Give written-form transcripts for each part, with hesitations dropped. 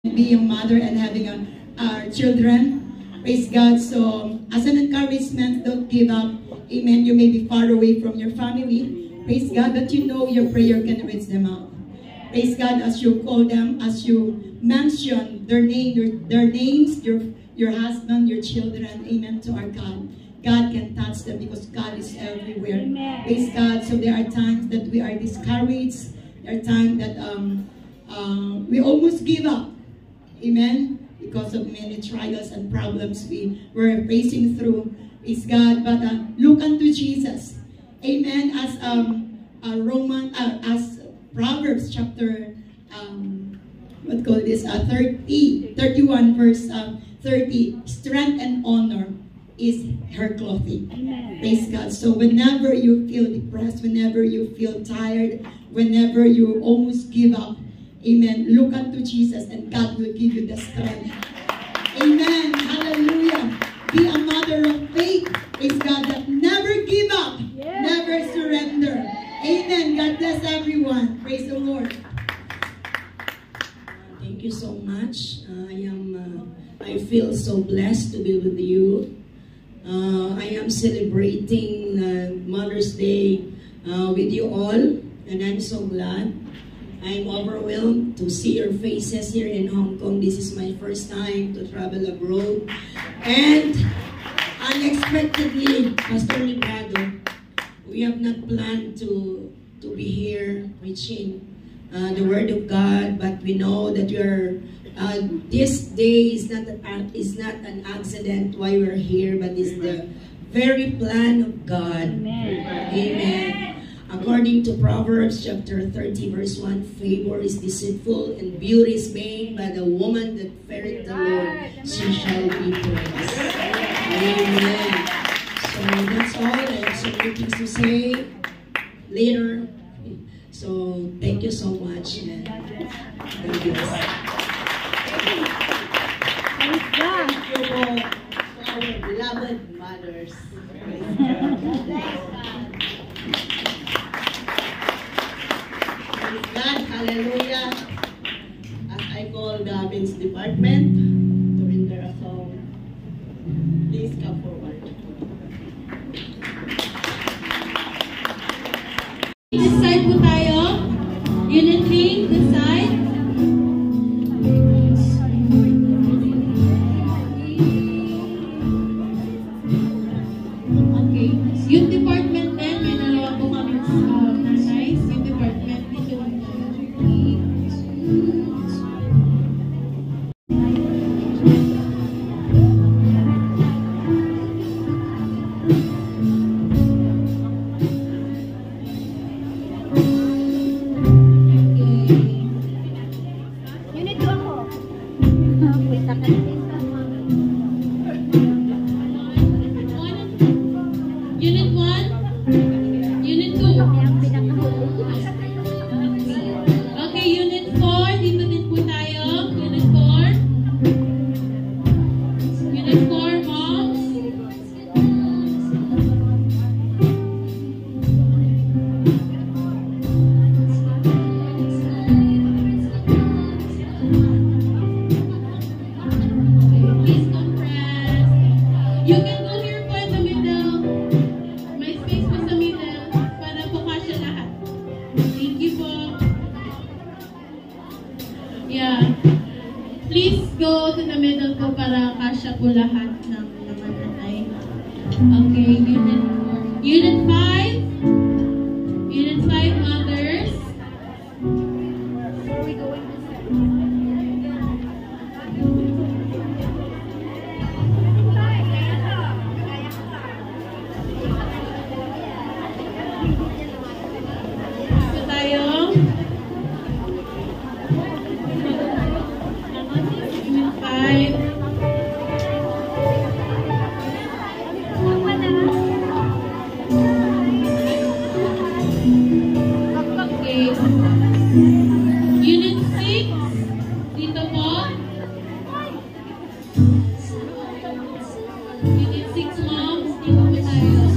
being a mother and having children. Praise God. So, as an encouragement, don't give up. Amen. You may be far away from your family. Praise God, but you know your prayer can reach them out. Praise God, as you call them, as you mention their name, their names, your husband, your children. Amen. To our God. God can touch them because God is everywhere. Amen. Praise God. So there are times that we are discouraged. There are times that we almost give up. Amen. Because of many trials and problems we were facing through. Praise God. But look unto Jesus. Amen. As as Proverbs chapter 31 verse 30. Strength and honor is her clothing. Amen. Praise God. So whenever you feel depressed, whenever you feel tired, whenever you almost give up, amen, look unto Jesus and God will give you the strength. Amen. Hallelujah. Be a mother of faith. Praise God. That never give up. Yes. Never surrender. Amen. God bless everyone. Praise the Lord. Thank you so much. I feel so blessed to be with you. I am celebrating Mother's Day with you all, and I'm so glad. I'm overwhelmed to see your faces here in Hong Kong. This is my first time to travel abroad. And unexpectedly, Pastor Librado, we have not planned to be here preaching the Word of God, but we know that you are this day is not an accident why we're here, but it's the very plan of God. Amen. Amen. According to Proverbs chapter 30 verse 1, favor is deceitful and beauty is made by the woman that feareth the Lord. She shall be praised. Amen. So that's all. I have so many things to say later. So thank you so much. And thank you. Our beloved mothers. Praise God, hallelujah. As I call the men's department to render a song, please come forward. This side po tayo. Unit king, this side. Okay. Youth department din, may dalawa po kami nanay. Youth department dito. Unit 1, Unit 2. Okay, Unit 4, dito din po tayo. Unit 4. Unit 4, moms. Please compress. You can go here po in the middle. May space po sa middle para po kasya lahat. Thank you po. Yeah. Please go to the middle po para kasya po lahat ng mga nanay. Okay, Unit 5. Unit 5, mothers. Where are we going? So tayo. Unit 5. Okay. Unit 6. Dito po. Unit 6, moms. Dito po tayo.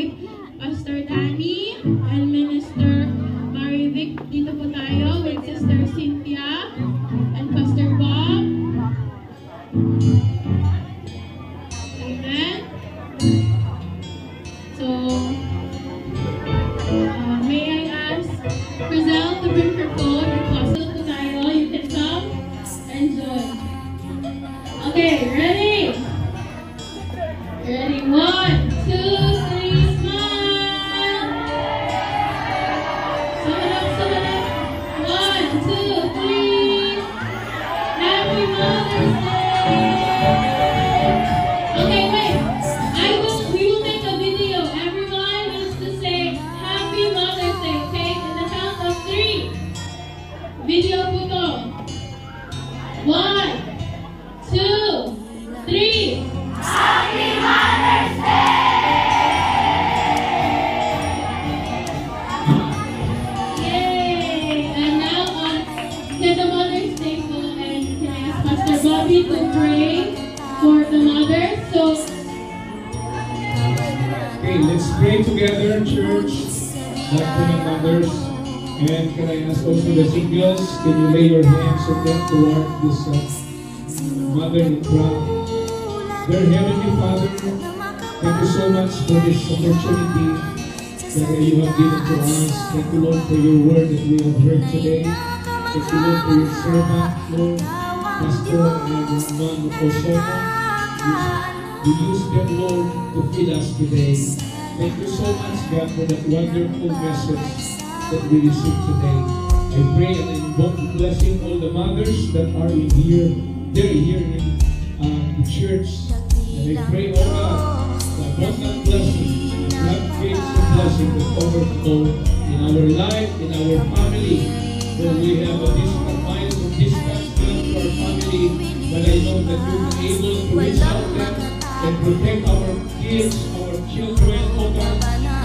Dave, Pastor Danny, and Minister Marivic. Dito po tayo with Sister Cynthia and Pastor Bob. Amen. So, may I ask Frizzell to bring her phone and puzzle po tayo. You can come and join. Okay, ready? Ready? 1, 2, 3, smile! Sumunod. 1, 2, 3. Happy Mother's Day! Okay, wait. We will make a video. Everyone needs to say Happy Mother's Day, okay? In the count of 3. Video po to. 1, 2, 3. Happy Mother's Day! Yay! And now on to the Mother's Day po, and can I ask Pastor Bobby to pray for the mothers? So, okay, let's pray together, church. God for the mothers. And can I ask also the singles, can you lay your hands on them toward this mother in crowd? Dear Heavenly Father, thank you so much for this opportunity that you have given to us. Thank you, Lord, for your word that we have heard today. Thank you, Lord, for your servant, Lord, Pastor and Mom Osono. You use them, Lord, to feed us today. Thank you so much, God, for that wonderful message that we received today. I pray and I invoke blessing all the mothers that are in here. They're here in the church. And I pray, oh God, the abundant blessing, the floodgates of blessing that overflow in our life, in our family. Where we have a distant miles of distance to our family, but I know that you are able to reach out them and protect our kids, our children, oh God,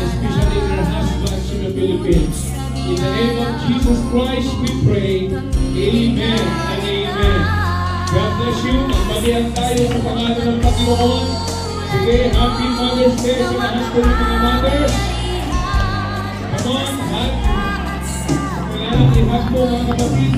especially their husbands in the Philippines. In the name of Jesus Christ, we pray. Amen and amen. God bless you. Magbabihan tayo sa pangalan ng Panginoon. Sige, Happy Mother's Day sa lahat po ng mga mothers. Come on, hug. Kailangan i-hug mo mga kapatid.